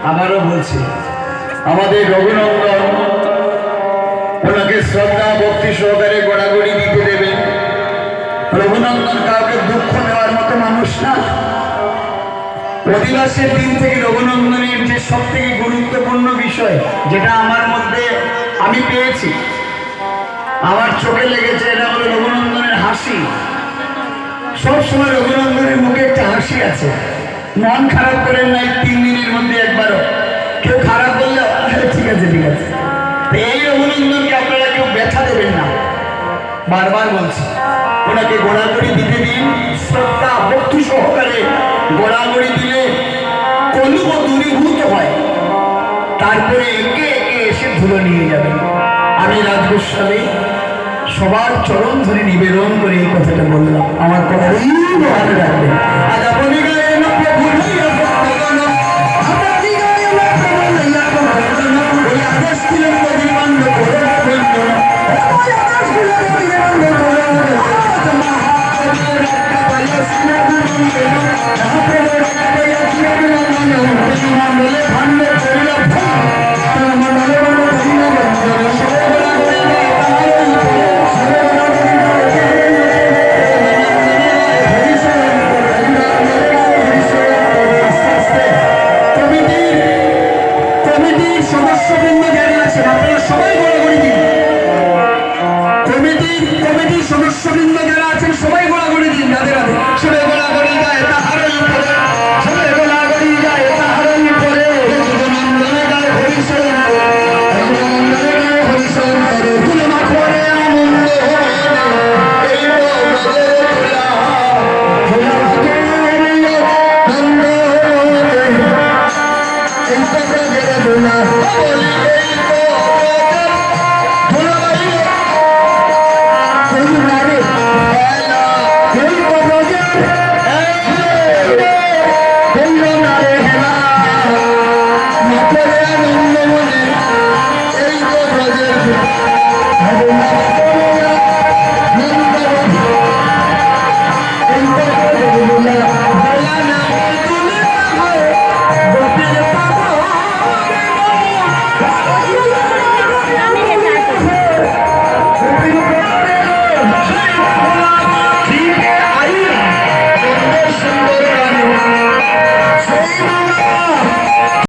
আবারও বলছি আমাদের রঘুনন্দন ওনাকে শ্রদ্ধা ভক্তি সহকারে গড়াগড়ি দিতে দেবেন। রঘুনন্দন কাউকে দুঃখ দেওয়ার মতো মানুষ না। অধিবাসের দিন থেকে রঘুনন্দনের যে সব থেকে গুরুত্বপূর্ণ বিষয় যেটা আমার মধ্যে আমি পেয়েছি, আমার চোখে লেগেছে, এটা হলো রঘুনন্দনের হাসি। সবসময় রঘুনন্দনের মুখে একটা হাসি আছে। মন খারাপ করেন নাই 3 দিনের মধ্যে একবারও। কেউ খারাপ বললে ঠিক আছে ঠিক আছে। এই রঘুনন্দনকে আপনারা কেউ ব্যথা দেবেন না, বারবার বলছি। ওনাকে গোড়াগড়ি দিতে দিন, শ্রদ্ধা ভক্তি সহকারে গোড়াগড়ি দিলে কলুব দূরীভূত হয়, তারপরে একে একে এসে ধুলো নিয়ে যাবেন। আমি রাজগোস্বামী সবার চরণ ধরে নিবেদন করে এই কথাটা বললাম। আমার কথা মনে রাখবেন। আজ আপনি